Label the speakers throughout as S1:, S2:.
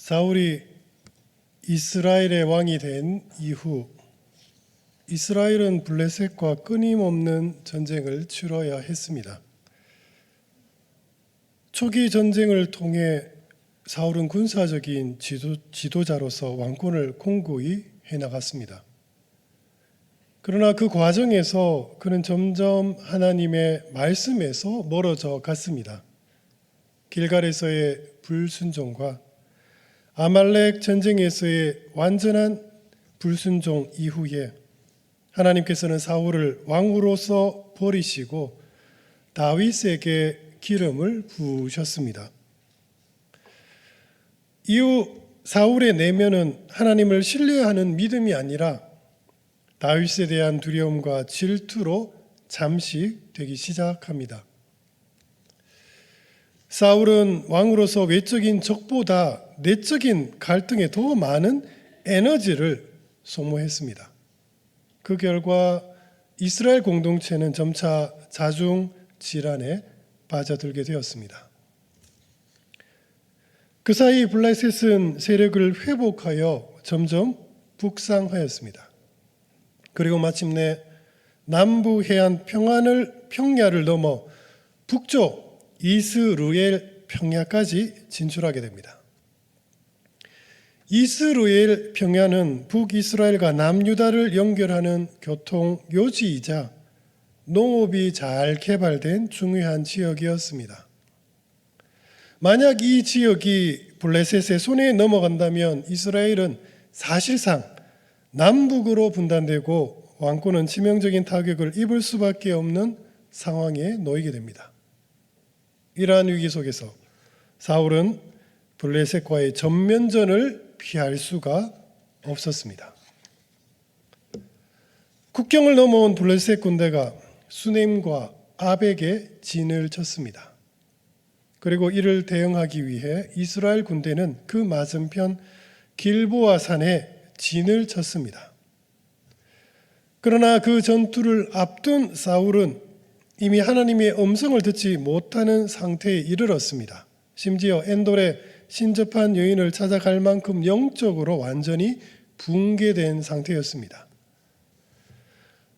S1: 사울이 이스라엘의 왕이 된 이후 이스라엘은 블레셋과 끊임없는 전쟁을 치러야 했습니다. 초기 전쟁을 통해 사울은 군사적인 지도자로서 왕권을 공고히 해나갔습니다. 그러나 그 과정에서 그는 점점 하나님의 말씀에서 멀어져 갔습니다. 길갈에서의 불순종과 아말렉 전쟁에서의 완전한 불순종 이후에 하나님께서는 사울을 왕으로서 버리시고 다윗에게 기름을 부으셨습니다. 이후 사울의 내면은 하나님을 신뢰하는 믿음이 아니라 다윗에 대한 두려움과 질투로 잠식되기 시작합니다. 사울은 왕으로서 외적인 적보다 내적인 갈등에 더 많은 에너지를 소모했습니다. 그 결과 이스라엘 공동체는 점차 자중 질환에 빠져들게 되었습니다. 그 사이 블레셋은 세력을 회복하여 점점 북상하였습니다. 그리고 마침내 남부 해안 평야를 넘어 북쪽 이스루엘 평야까지 진출하게 됩니다. 이스루엘 평야는 북이스라엘과 남유다를 연결하는 교통 요지이자 농업이 잘 개발된 중요한 지역이었습니다. 만약 이 지역이 블레셋의 손에 넘어간다면 이스라엘은 사실상 남북으로 분단되고 왕권은 치명적인 타격을 입을 수밖에 없는 상황에 놓이게 됩니다. 이러한 위기 속에서 사울은 블레셋과의 전면전을 피할 수가 없었습니다. 국경을 넘어온 블레셋 군대가 수넴과 아벡에 진을 쳤습니다. 그리고 이를 대응하기 위해 이스라엘 군대는 그 맞은편 길보아 산에 진을 쳤습니다. 그러나 그 전투를 앞둔 사울은 이미 하나님의 음성을 듣지 못하는 상태에 이르렀습니다. 심지어 엔돌에 신접한 여인을 찾아갈 만큼 영적으로 완전히 붕괴된 상태였습니다.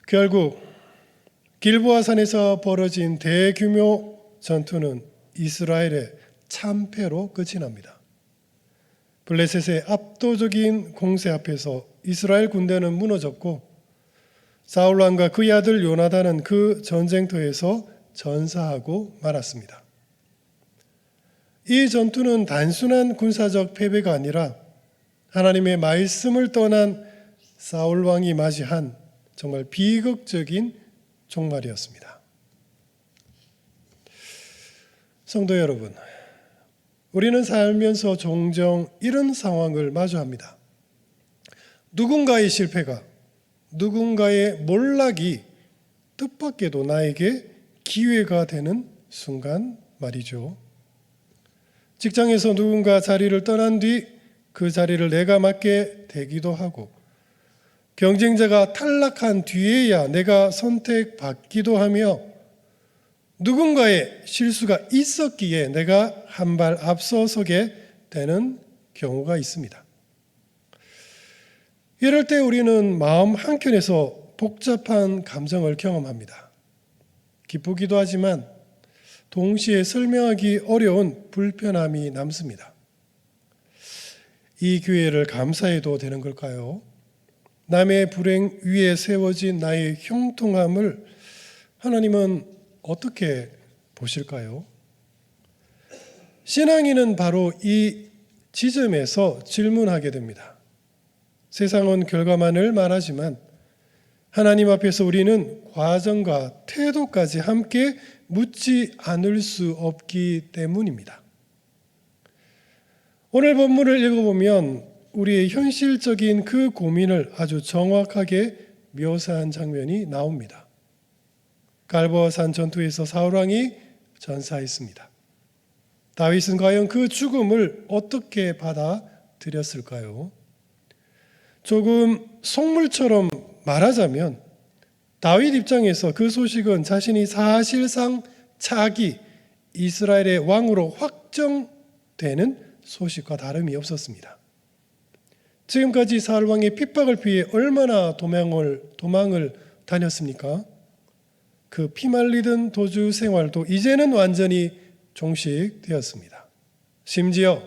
S1: 결국 길보아 산에서 벌어진 대규모 전투는 이스라엘의 참패로 끝이 납니다. 블레셋의 압도적인 공세 앞에서 이스라엘 군대는 무너졌고 사울 왕과 그의 아들 요나단은 그 전쟁터에서 전사하고 말았습니다. 이 전투는 단순한 군사적 패배가 아니라 하나님의 말씀을 떠난 사울 왕이 맞이한 정말 비극적인 종말이었습니다. 성도 여러분, 우리는 살면서 종종 이런 상황을 마주합니다. 누군가의 실패가, 누군가의 몰락이 뜻밖에도 나에게 기회가 되는 순간 말이죠. 직장에서 누군가 자리를 떠난 뒤 그 자리를 내가 맡게 되기도 하고, 경쟁자가 탈락한 뒤에야 내가 선택받기도 하며, 누군가의 실수가 있었기에 내가 한 발 앞서서게 되는 경우가 있습니다. 이럴 때 우리는 마음 한켠에서 복잡한 감정을 경험합니다. 기쁘기도 하지만 동시에 설명하기 어려운 불편함이 남습니다. 이 기회를 감사해도 되는 걸까요? 남의 불행 위에 세워진 나의 형통함을 하나님은 어떻게 보실까요? 신앙인은 바로 이 지점에서 질문하게 됩니다. 세상은 결과만을 말하지만 하나님 앞에서 우리는 과정과 태도까지 함께 묻지 않을 수 없기 때문입니다. 오늘 본문을 읽어보면 우리의 현실적인 그 고민을 아주 정확하게 묘사한 장면이 나옵니다. 갈보아산 전투에서 사울 왕이 전사했습니다. 다윗은 과연 그 죽음을 어떻게 받아들였을까요? 조금 속물처럼 말하자면 다윗 입장에서 그 소식은 자신이 사실상 차기 이스라엘의 왕으로 확정되는 소식과 다름이 없었습니다. 지금까지 사울 왕의 핍박을 피해 얼마나 도망을 다녔습니까? 그 피말리던 도주 생활도 이제는 완전히 종식되었습니다. 심지어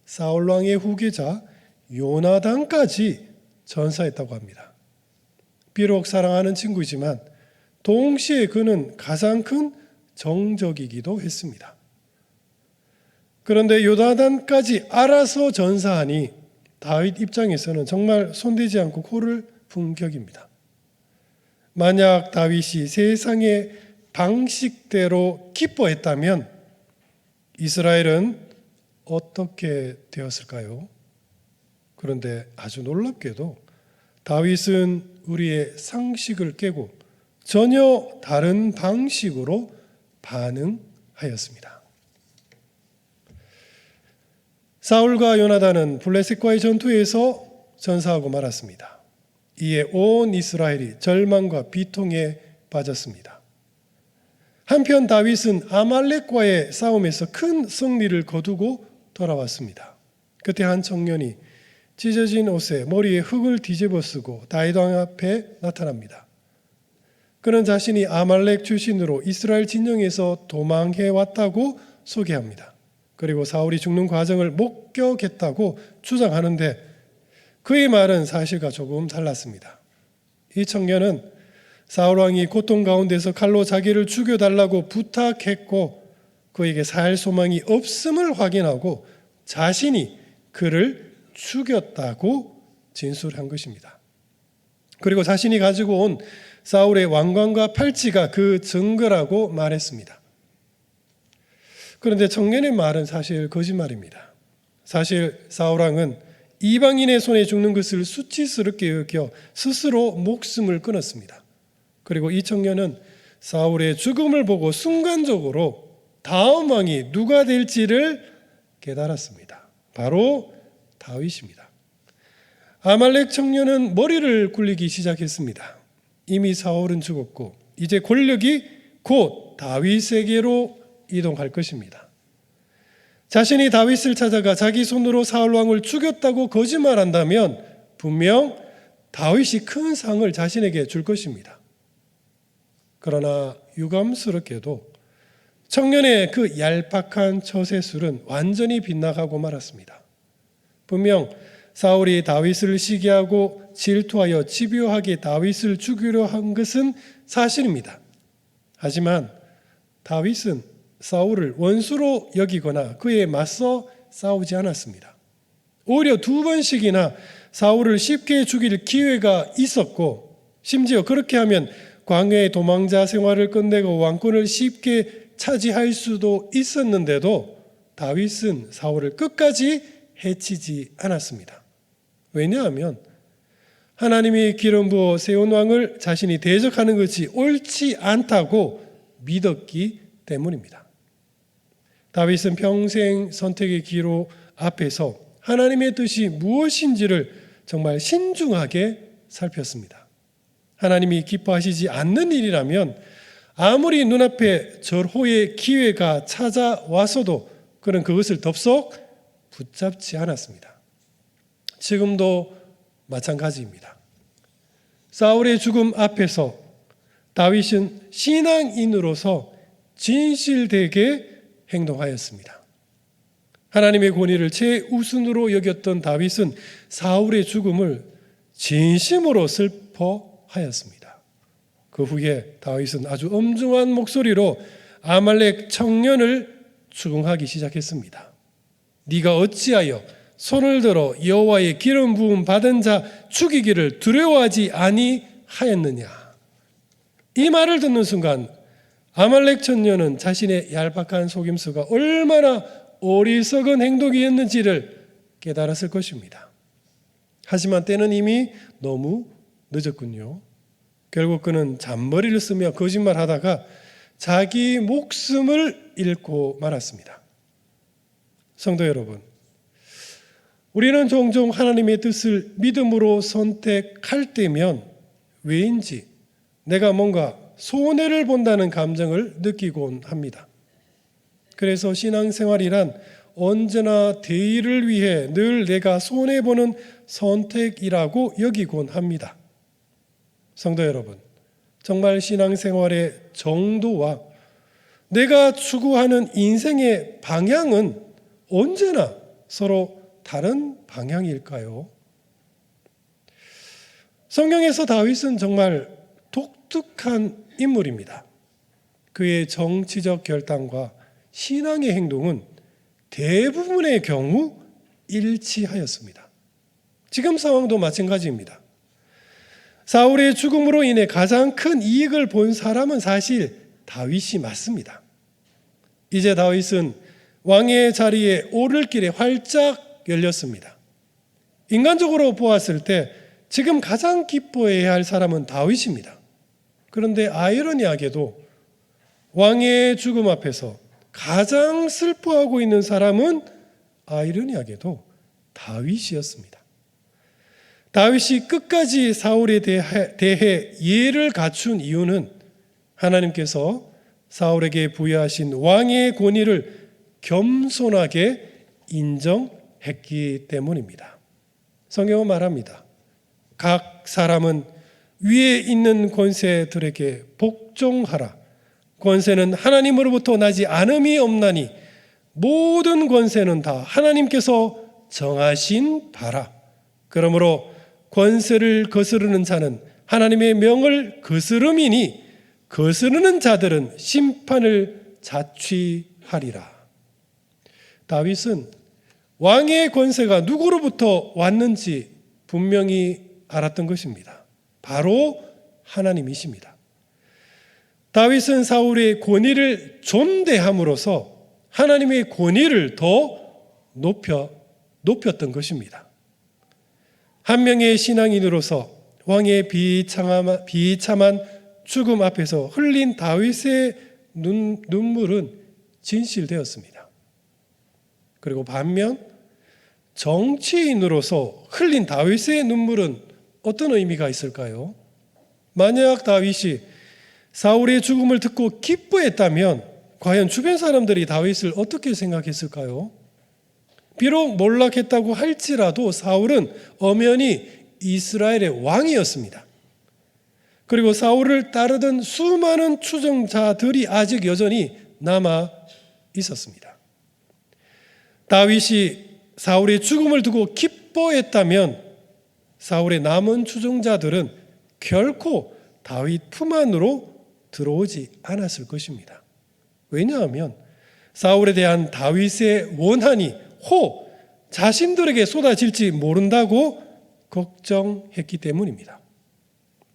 S1: 사울 왕의 후계자 요나단까지 전사했다고 합니다. 비록 사랑하는 친구이지만 동시에 그는 가장 큰 정적이기도 했습니다. 그런데 요나단까지 알아서 전사하니 다윗 입장에서는 정말 손대지 않고 코를 푼 격입니다. 만약 다윗이 세상의 방식대로 기뻐했다면 이스라엘은 어떻게 되었을까요? 그런데 아주 놀랍게도 다윗은 우리의 상식을 깨고 전혀 다른 방식으로 반응하였습니다. 사울과 요나단은 블레셋과의 전투에서 전사하고 말았습니다. 이에 온 이스라엘이 절망과 비통에 빠졌습니다. 한편 다윗은 아말렉과의 싸움에서 큰 승리를 거두고 돌아왔습니다. 그때 한 청년이 찢어진 옷에 머리에 흙을 뒤집어 쓰고 다윗 왕 앞에 나타납니다. 그는 자신이 아말렉 출신으로 이스라엘 진영에서 도망해 왔다고 소개합니다. 그리고 사울이 죽는 과정을 목격했다고 주장하는데 그의 말은 사실과 조금 달랐습니다. 이 청년은 사울 왕이 고통 가운데서 칼로 자기를 죽여달라고 부탁했고 그에게 살 소망이 없음을 확인하고 자신이 그를 죽였다고 진술한 것입니다. 그리고 자신이 가지고 온 사울의 왕관과 팔찌가 그 증거라고 말했습니다. 그런데 청년의 말은 사실 거짓말입니다. 사실 사울 왕은 이방인의 손에 죽는 것을 수치스럽게 여겨 스스로 목숨을 끊었습니다. 그리고 이 청년은 사울의 죽음을 보고 순간적으로 다음 왕이 누가 될지를 깨달았습니다. 바로 다윗입니다. 아말렉 청년은 머리를 굴리기 시작했습니다. 이미 사울은 죽었고 이제 권력이 곧 다윗에게로 이동할 것입니다. 자신이 다윗을 찾아가 자기 손으로 사울 왕을 죽였다고 거짓말한다면 분명 다윗이 큰 상을 자신에게 줄 것입니다. 그러나 유감스럽게도 청년의 그 얄팍한 처세술은 완전히 빗나가고 말았습니다. 분명 사울이 다윗을 시기하고 질투하여 집요하게 다윗을 죽이려 한 것은 사실입니다. 하지만 다윗은 사울을 원수로 여기거나 그에 맞서 싸우지 않았습니다. 오히려 2번씩이나 사울을 쉽게 죽일 기회가 있었고 심지어 그렇게 하면 광야의 도망자 생활을 끝내고 왕권을 쉽게 차지할 수도 있었는데도 다윗은 사울을 끝까지 해치지 않았습니다. 왜냐하면 하나님이 기름 부어 세운 왕을 자신이 대적하는 것이 옳지 않다고 믿었기 때문입니다. 다윗은 평생 선택의 기로 앞에서 하나님의 뜻이 무엇인지를 정말 신중하게 살폈습니다. 하나님이 기뻐하시지 않는 일이라면 아무리 눈앞에 절호의 기회가 찾아와서도 그는 그것을 덥석 붙잡지 않았습니다. 지금도 마찬가지입니다. 사울의 죽음 앞에서 다윗은 신앙인으로서 진실되게 행동하였습니다. 하나님의 권위를 최우선으로 여겼던 다윗은 사울의 죽음을 진심으로 슬퍼하였습니다. 그 후에 다윗은 아주 엄중한 목소리로 아말렉 청년을 추궁하기 시작했습니다. 네가 어찌하여 손을 들어 여호와의 기름 부음 받은 자 죽이기를 두려워하지 아니하였느냐. 이 말을 듣는 순간 아말렉 청년은 자신의 얄팍한 속임수가 얼마나 어리석은 행동이었는지를 깨달았을 것입니다. 하지만 때는 이미 너무 늦었군요. 결국 그는 잔머리를 쓰며 거짓말하다가 자기 목숨을 잃고 말았습니다. 성도 여러분, 우리는 종종 하나님의 뜻을 믿음으로 선택할 때면 왜인지 내가 뭔가 손해를 본다는 감정을 느끼곤 합니다. 그래서 신앙생활이란 언제나 대의를 위해 늘 내가 손해보는 선택이라고 여기곤 합니다. 성도 여러분, 정말 신앙생활의 정도와 내가 추구하는 인생의 방향은 언제나 서로 다른 방향일까요? 성경에서 다윗은 정말 독특한 인물입니다. 그의 정치적 결단과 신앙의 행동은 대부분의 경우 일치하였습니다. 지금 상황도 마찬가지입니다. 사울의 죽음으로 인해 가장 큰 이익을 본 사람은 사실 다윗이 맞습니다. 이제 다윗은 왕의 자리에 오를 길에 활짝 열렸습니다. 인간적으로 보았을 때 지금 가장 기뻐해야 할 사람은 다윗입니다. 그런데 아이러니하게도 왕의 죽음 앞에서 가장 슬퍼하고 있는 사람은 아이러니하게도 다윗이었습니다. 다윗이 끝까지 사울에 대해 예를 갖춘 이유는 하나님께서 사울에게 부여하신 왕의 권위를 겸손하게 인정했기 때문입니다. 성경은 말합니다. 각 사람은 위에 있는 권세들에게 복종하라. 권세는 하나님으로부터 나지 않음이 없나니 모든 권세는 다 하나님께서 정하신 바라. 그러므로 권세를 거스르는 자는 하나님의 명을 거스름이니 거스르는 자들은 심판을 자취하리라. 다윗은 왕의 권세가 누구로부터 왔는지 분명히 알았던 것입니다. 바로 하나님이십니다. 다윗은 사울의 권위를 존대함으로써 하나님의 권위를 더 높였던 것입니다. 한 명의 신앙인으로서 왕의 비참한 죽음 앞에서 흘린 다윗의 눈물은 진실되었습니다. 그리고 반면 정치인으로서 흘린 다윗의 눈물은 어떤 의미가 있을까요? 만약 다윗이 사울의 죽음을 듣고 기뻐했다면 과연 주변 사람들이 다윗을 어떻게 생각했을까요? 비록 몰락했다고 할지라도 사울은 엄연히 이스라엘의 왕이었습니다. 그리고 사울을 따르던 수많은 추종자들이 아직 여전히 남아 있었습니다. 다윗이 사울의 죽음을 두고 기뻐했다면 사울의 남은 추종자들은 결코 다윗 품 안으로 들어오지 않았을 것입니다. 왜냐하면 사울에 대한 다윗의 원한이 혹 자신들에게 쏟아질지 모른다고 걱정했기 때문입니다.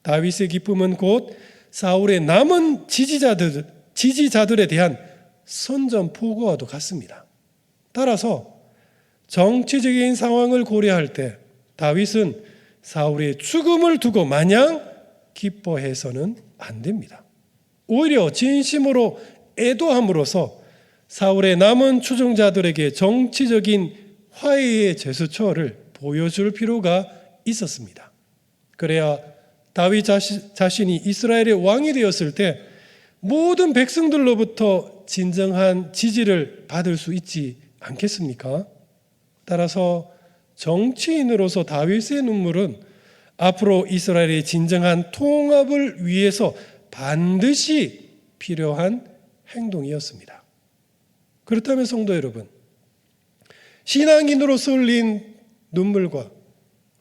S1: 다윗의 기쁨은 곧 사울의 남은 지지자들에 대한 선전포고와도 같습니다. 따라서 정치적인 상황을 고려할 때 다윗은 사울의 죽음을 두고 마냥 기뻐해서는 안 됩니다. 오히려 진심으로 애도함으로써 사울의 남은 추종자들에게 정치적인 화해의 제스처를 보여줄 필요가 있었습니다. 그래야 다윗 자신이 이스라엘의 왕이 되었을 때 모든 백성들로부터 진정한 지지를 받을 수 있지 않겠습니까? 따라서 정치인으로서 다윗의 눈물은 앞으로 이스라엘의 진정한 통합을 위해서 반드시 필요한 행동이었습니다. 그렇다면 성도 여러분, 신앙인으로서 흘린 눈물과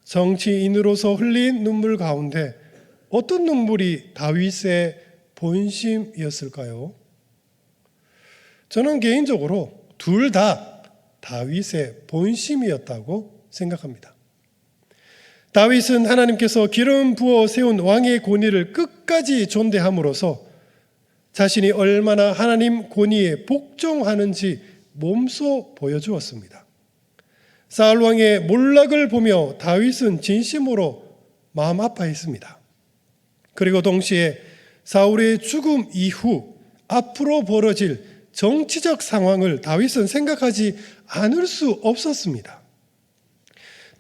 S1: 정치인으로서 흘린 눈물 가운데 어떤 눈물이 다윗의 본심이었을까요? 저는 개인적으로 둘 다 다윗의 본심이었다고 생각합니다. 다윗은 하나님께서 기름 부어 세운 왕의 권위를 끝까지 존대함으로써 자신이 얼마나 하나님 권위에 복종하는지 몸소 보여주었습니다. 사울 왕의 몰락을 보며 다윗은 진심으로 마음 아파했습니다. 그리고 동시에 사울의 죽음 이후 앞으로 벌어질 정치적 상황을 다윗은 생각하지 않을 수 없었습니다.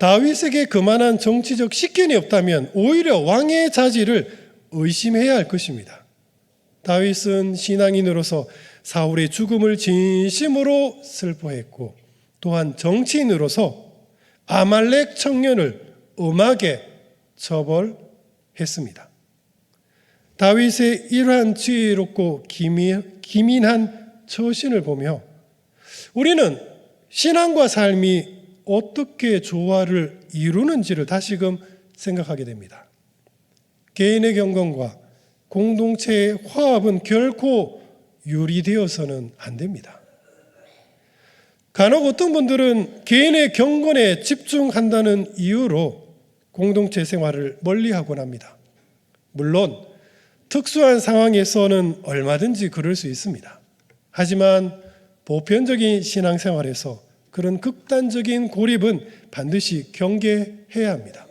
S1: 다윗에게 그만한 정치적 식견이 없다면 오히려 왕의 자질을 의심해야 할 것입니다. 다윗은 신앙인으로서 사울의 죽음을 진심으로 슬퍼했고 또한 정치인으로서 아말렉 청년을 엄하게 처벌했습니다. 다윗의 이러한 지혜롭고 기민한 처신을 보며 우리는 신앙과 삶이 어떻게 조화를 이루는지를 다시금 생각하게 됩니다. 개인의 경건과 공동체의 화합은 결코 유리되어서는 안 됩니다. 간혹 어떤 분들은 개인의 경건에 집중한다는 이유로 공동체 생활을 멀리하곤 합니다. 물론 특수한 상황에서는 얼마든지 그럴 수 있습니다. 하지만 보편적인 신앙생활에서 그런 극단적인 고립은 반드시 경계해야 합니다.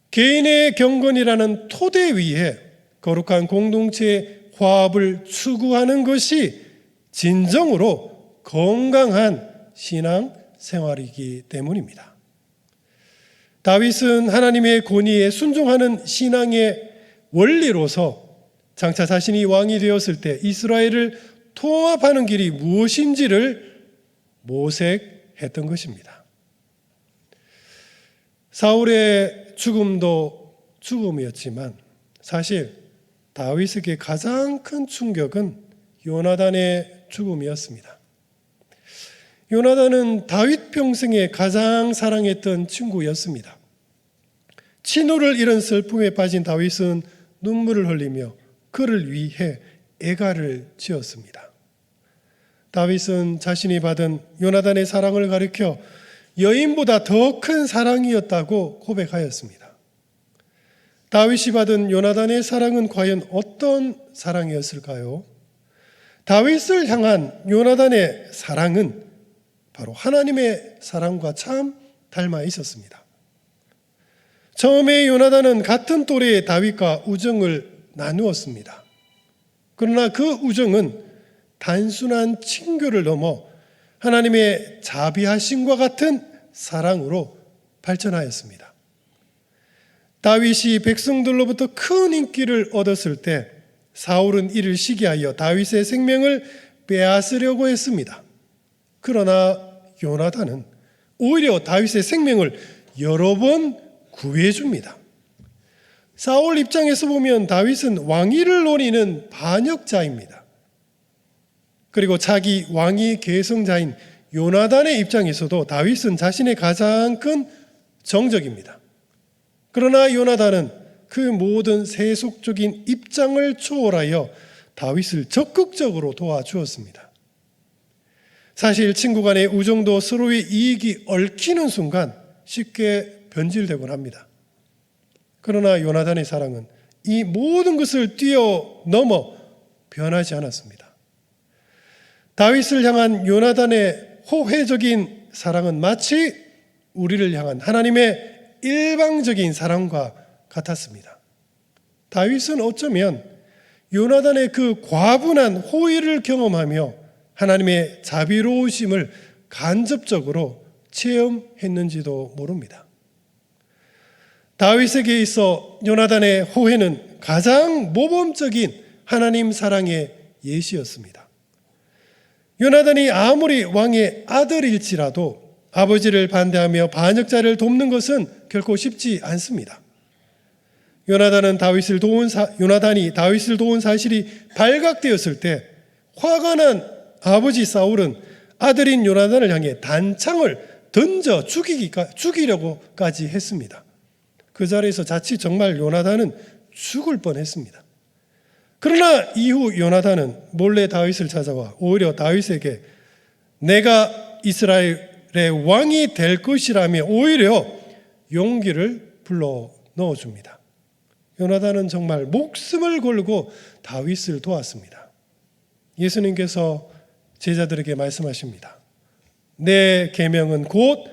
S1: 개인의 경건이라는 토대 위에 거룩한 공동체의 화합을 추구하는 것이 진정으로 건강한 신앙생활이기 때문입니다. 다윗은 하나님의 권위에 순종하는 신앙의 원리로서 장차 자신이 왕이 되었을 때 이스라엘을 통합하는 길이 무엇인지를 모색했던 것입니다. 사울의 죽음도 죽음이었지만 사실 다윗에게 가장 큰 충격은 요나단의 죽음이었습니다. 요나단은 다윗 평생에 가장 사랑했던 친구였습니다. 친구를 잃은 슬픔에 빠진 다윗은 눈물을 흘리며 그를 위해 애가를 지었습니다. 다윗은 자신이 받은 요나단의 사랑을 가리켜 여인보다 더 큰 사랑이었다고 고백하였습니다. 다윗이 받은 요나단의 사랑은 과연 어떤 사랑이었을까요? 다윗을 향한 요나단의 사랑은 바로 하나님의 사랑과 참 닮아 있었습니다. 처음에 요나단은 같은 또래의 다윗과 우정을 나누었습니다. 그러나 그 우정은 단순한 친교를 넘어 하나님의 자비하심과 같은 사랑으로 발전하였습니다. 다윗이 백성들로부터 큰 인기를 얻었을 때 사울은 이를 시기하여 다윗의 생명을 빼앗으려고 했습니다. 그러나 요나단은 오히려 다윗의 생명을 여러 번 구해줍니다. 사울 입장에서 보면 다윗은 왕위를 노리는 반역자입니다. 그리고 자기 왕위 계승자인 요나단의 입장에서도 다윗은 자신의 가장 큰 정적입니다. 그러나 요나단은 그 모든 세속적인 입장을 초월하여 다윗을 적극적으로 도와주었습니다. 사실 친구 간의 우정도 서로의 이익이 얽히는 순간 쉽게 변질되곤 합니다. 그러나 요나단의 사랑은 이 모든 것을 뛰어넘어 변하지 않았습니다. 다윗을 향한 요나단의 호혜적인 사랑은 마치 우리를 향한 하나님의 일방적인 사랑과 같았습니다. 다윗은 어쩌면 요나단의 그 과분한 호의를 경험하며 하나님의 자비로우심을 간접적으로 체험했는지도 모릅니다. 다윗에게 있어 요나단의 호혜는 가장 모범적인 하나님 사랑의 예시였습니다. 요나단이 아무리 왕의 아들일지라도 아버지를 반대하며 반역자를 돕는 것은 결코 쉽지 않습니다. 요나단이 다윗을 도운 사실이 발각되었을 때 화가 난 아버지 사울은 아들인 요나단을 향해 단창을 던져 죽이려고까지 했습니다. 그 자리에서 자칫 정말 요나단은 죽을 뻔했습니다. 그러나 이후 요나단은 몰래 다윗을 찾아와 오히려 다윗에게 내가 이스라엘의 왕이 될 것이라며 오히려 용기를 불러 넣어줍니다. 요나단은 정말 목숨을 걸고 다윗을 도왔습니다. 예수님께서 제자들에게 말씀하십니다. 내 계명은 곧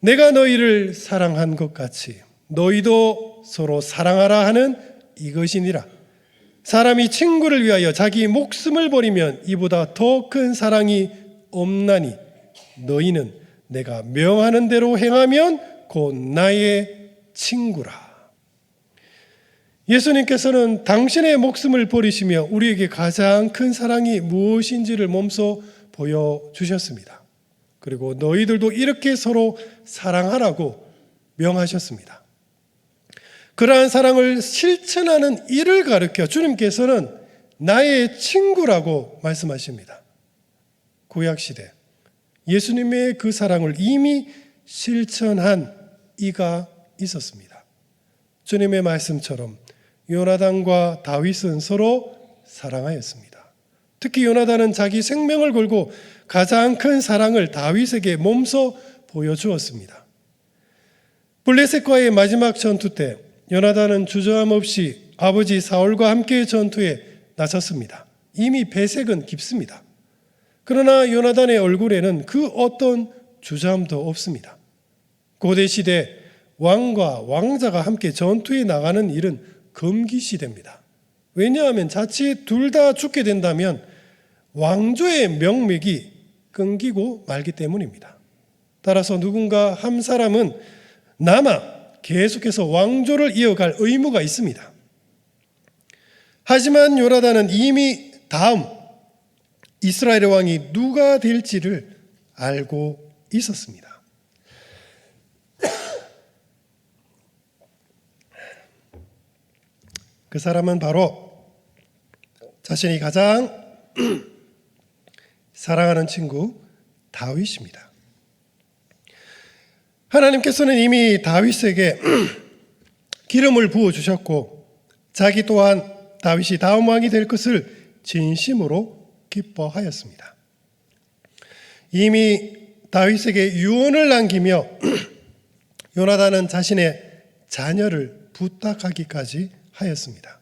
S1: 내가 너희를 사랑한 것 같이 너희도 서로 사랑하라 하는 이것이니라. 사람이 친구를 위하여 자기 목숨을 버리면 이보다 더 큰 사랑이 없나니 너희는 내가 명하는 대로 행하면 곧 나의 친구라. 예수님께서는 당신의 목숨을 버리시며 우리에게 가장 큰 사랑이 무엇인지를 몸소 보여주셨습니다. 그리고 너희들도 이렇게 서로 사랑하라고 명하셨습니다. 그러한 사랑을 실천하는 일을 가르쳐 주님께서는 나의 친구라고 말씀하십니다. 구약시대 예수님의 그 사랑을 이미 실천한 이가 있었습니다. 주님의 말씀처럼 요나단과 다윗은 서로 사랑하였습니다. 특히 요나단은 자기 생명을 걸고 가장 큰 사랑을 다윗에게 몸소 보여주었습니다. 블레셋과의 마지막 전투 때 요나단은 주저함 없이 아버지 사울과 함께 전투에 나섰습니다. 이미 배색은 깊습니다. 그러나 요나단의 얼굴에는 그 어떤 주저함도 없습니다. 고대시대 왕과 왕자가 함께 전투에 나가는 일은 금기시대입니다. 왜냐하면 자칫 둘 다 죽게 된다면 왕조의 명맥이 끊기고 말기 때문입니다. 따라서 누군가 한 사람은 남아 계속해서 왕조를 이어갈 의무가 있습니다. 하지만 요나단은 이미 다음 이스라엘의 왕이 누가 될지를 알고 있었습니다. 그 사람은 바로 자신이 가장 사랑하는 친구 다윗입니다. 하나님께서는 이미 다윗에게 기름을 부어주셨고 자기 또한 다윗이 다음 왕이 될 것을 진심으로 기뻐하였습니다. 이미 다윗에게 유언을 남기며 요나단은 자신의 자녀를 부탁하기까지 하였습니다.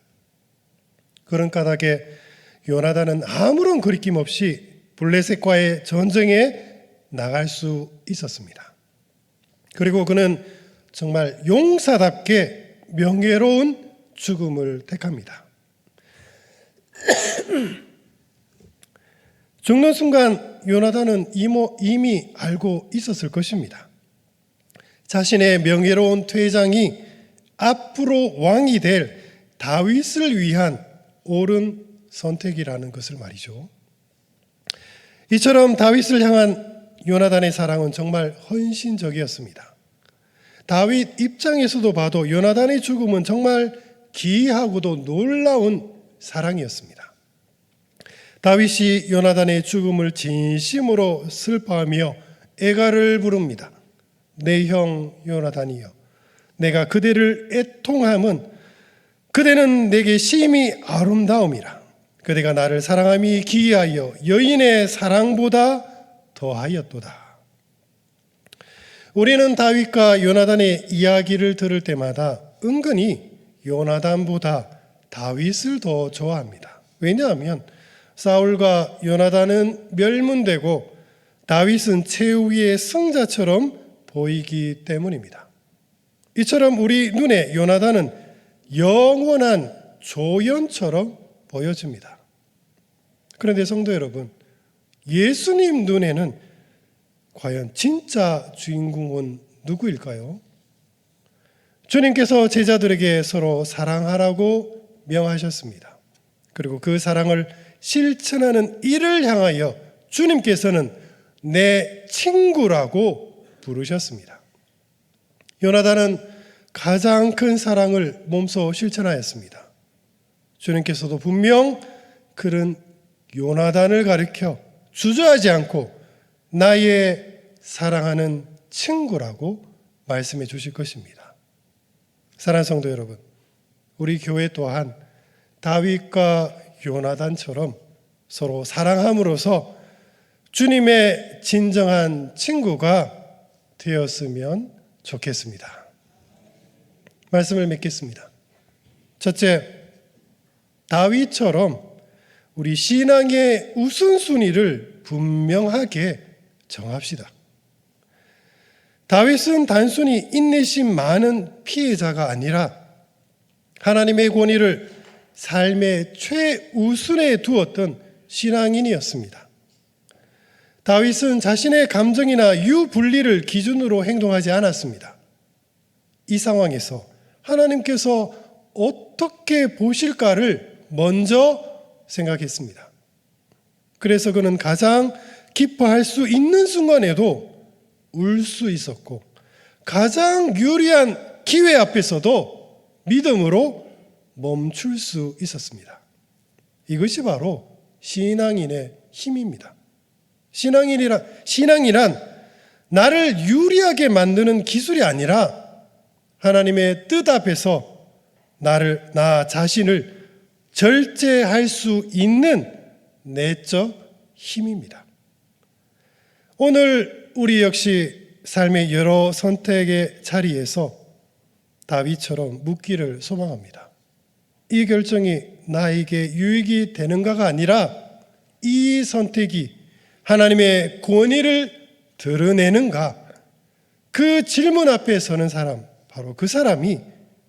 S1: 그런 까닭에 요나단은 아무런 거리낌 없이 블레셋과의 전쟁에 나갈 수 있었습니다. 그리고 그는 정말 용사답게 명예로운 죽음을 택합니다. 죽는 순간 요나단은 이미 알고 있었을 것입니다. 자신의 명예로운 퇴장이 앞으로 왕이 될 다윗을 위한 옳은 선택이라는 것을 말이죠. 이처럼 다윗을 향한 요나단의 사랑은 정말 헌신적이었습니다. 다윗 입장에서도 봐도 요나단의 죽음은 정말 기이하고도 놀라운 사랑이었습니다. 다윗이 요나단의 죽음을 진심으로 슬퍼하며 애가를 부릅니다. 내 형 요나단이여, 내가 그대를 애통함은 그대는 내게 심히 아름다움이라. 그대가 나를 사랑함이 기이하여 여인의 사랑보다 더하였도다. 우리는 다윗과 요나단의 이야기를 들을 때마다 은근히 요나단보다 다윗을 더 좋아합니다. 왜냐하면 사울과 요나단은 멸문되고 다윗은 최후의 승자처럼 보이기 때문입니다. 이처럼 우리 눈에 요나단은 영원한 조연처럼 보여집니다. 그런데 성도 여러분, 예수님 눈에는 과연 진짜 주인공은 누구일까요? 주님께서 제자들에게 서로 사랑하라고 명하셨습니다. 그리고 그 사랑을 실천하는 이를 향하여 주님께서는 내 친구라고 부르셨습니다. 요나단은 가장 큰 사랑을 몸소 실천하였습니다. 주님께서도 분명 그는 요나단을 가리켜 주저하지 않고 나의 사랑하는 친구라고 말씀해 주실 것입니다. 사랑하는 성도 여러분, 우리 교회 또한 다윗과 요나단처럼 서로 사랑함으로써 주님의 진정한 친구가 되었으면 좋겠습니다. 말씀을 맺겠습니다. 첫째, 다윗처럼 우리 신앙의 우선순위를 분명하게 정합시다. 다윗은 단순히 인내심 많은 피해자가 아니라 하나님의 권위를 삶의 최우선에 두었던 신앙인이었습니다. 다윗은 자신의 감정이나 유불리를 기준으로 행동하지 않았습니다. 이 상황에서 하나님께서 어떻게 보실까를 먼저 생각했습니다. 그래서 그는 가장 기뻐할 수 있는 순간에도 울 수 있었고, 가장 유리한 기회 앞에서도 믿음으로 멈출 수 있었습니다. 이것이 바로 신앙인의 힘입니다. 신앙이란 나를 유리하게 만드는 기술이 아니라 하나님의 뜻 앞에서 나 자신을 절제할 수 있는 내적 힘입니다. 오늘 우리 역시 삶의 여러 선택의 자리에서 다윗처럼 묻기를 소망합니다. 이 결정이 나에게 유익이 되는가가 아니라 이 선택이 하나님의 권위를 드러내는가? 그 질문 앞에 서는 사람, 바로 그 사람이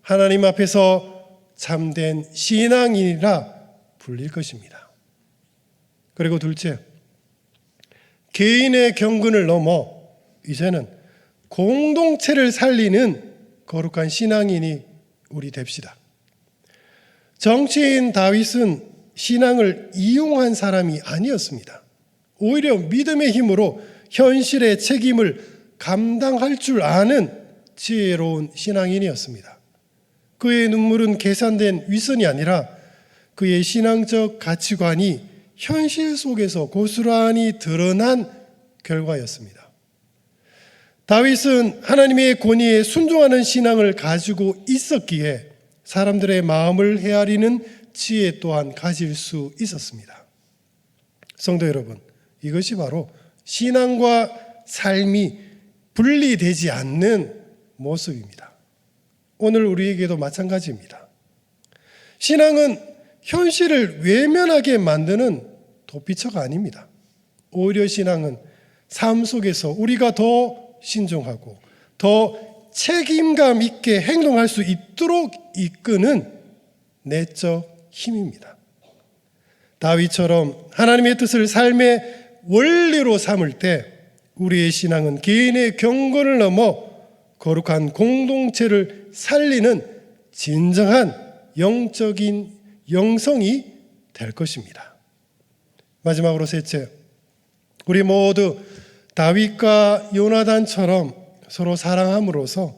S1: 하나님 앞에서 참된 신앙인이라 불릴 것입니다. 그리고 둘째, 개인의 경건을 넘어 이제는 공동체를 살리는 거룩한 신앙인이 우리 됩시다. 정치인 다윗은 신앙을 이용한 사람이 아니었습니다. 오히려 믿음의 힘으로 현실의 책임을 감당할 줄 아는 지혜로운 신앙인이었습니다. 그의 눈물은 계산된 위선이 아니라 그의 신앙적 가치관이 현실 속에서 고스란히 드러난 결과였습니다. 다윗은 하나님의 권위에 순종하는 신앙을 가지고 있었기에 사람들의 마음을 헤아리는 지혜 또한 가질 수 있었습니다. 성도 여러분, 이것이 바로 신앙과 삶이 분리되지 않는 모습입니다. 오늘 우리에게도 마찬가지입니다. 신앙은 현실을 외면하게 만드는 도피처가 아닙니다. 오히려 신앙은 삶 속에서 우리가 더 신중하고 더 책임감 있게 행동할 수 있도록 이끄는 내적 힘입니다. 다윗처럼 하나님의 뜻을 삶의 원리로 삼을 때 우리의 신앙은 개인의 경건을 넘어 거룩한 공동체를 살리는 진정한 영적인 영성이 될 것입니다. 마지막으로 셋째, 우리 모두 다윗과 요나단처럼 서로 사랑함으로써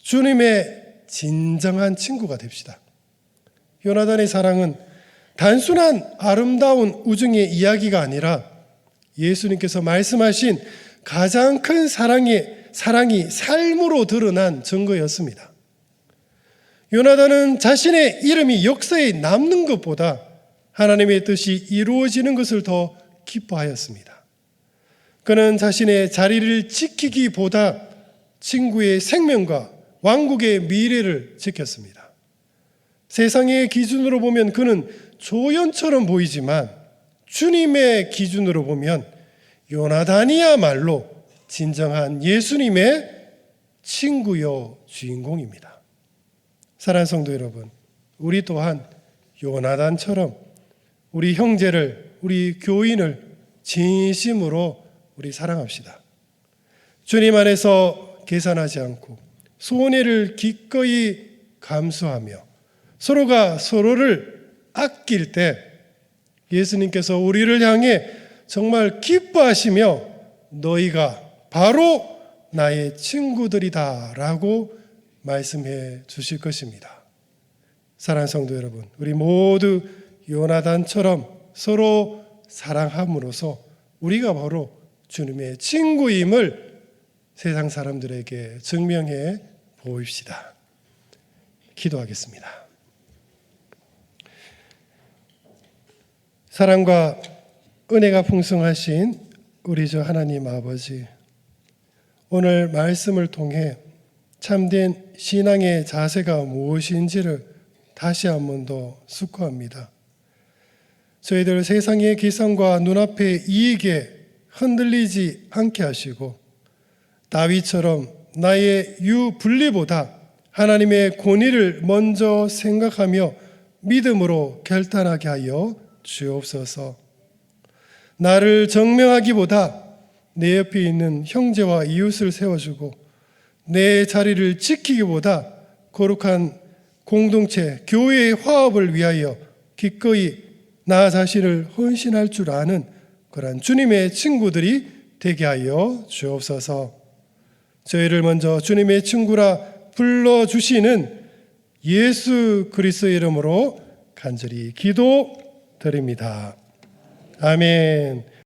S1: 주님의 진정한 친구가 됩시다. 요나단의 사랑은 단순한 아름다운 우정의 이야기가 아니라 예수님께서 말씀하신 가장 큰 사랑이 삶으로 드러난 증거였습니다. 요나단은 자신의 이름이 역사에 남는 것보다 하나님의 뜻이 이루어지는 것을 더 기뻐하였습니다. 그는 자신의 자리를 지키기보다 친구의 생명과 왕국의 미래를 지켰습니다. 세상의 기준으로 보면 그는 조연처럼 보이지만 주님의 기준으로 보면 요나단이야말로 진정한 예수님의 친구요 주인공입니다. 사랑하는 성도 여러분, 우리 또한 요나단처럼 우리 형제를, 우리 교인을 진심으로 우리 사랑합시다. 주님 안에서 계산하지 않고 손해를 기꺼이 감수하며 서로가 서로를 아낄 때 예수님께서 우리를 향해 정말 기뻐하시며 너희가 바로 나의 친구들이다 라고 말씀해 주실 것입니다. 사랑하는 성도 여러분, 우리 모두 요나단처럼 서로 사랑함으로써 우리가 바로 주님의 친구임을 세상 사람들에게 증명해 보입시다. 기도하겠습니다. 사랑과 은혜가 풍성하신 우리 주 하나님 아버지, 오늘 말씀을 통해 참된 신앙의 자세가 무엇인지를 다시 한 번 더 숙고합니다. 저희들 세상의 기성과 눈앞의 이익에 흔들리지 않게 하시고 다윗처럼 나의 유분리보다 하나님의 권위를 먼저 생각하며 믿음으로 결단하게 하여 주옵소서. 나를 정명하기보다 내 옆에 있는 형제와 이웃을 세워주고 내 자리를 지키기보다 거룩한 공동체, 교회의 화합을 위하여 기꺼이 나 자신을 헌신할 줄 아는 그러한 주님의 친구들이 되게 하여 주옵소서. 저희를 먼저 주님의 친구라 불러주시는 예수 그리스도의 이름으로 간절히 기도드립니다. 아멘.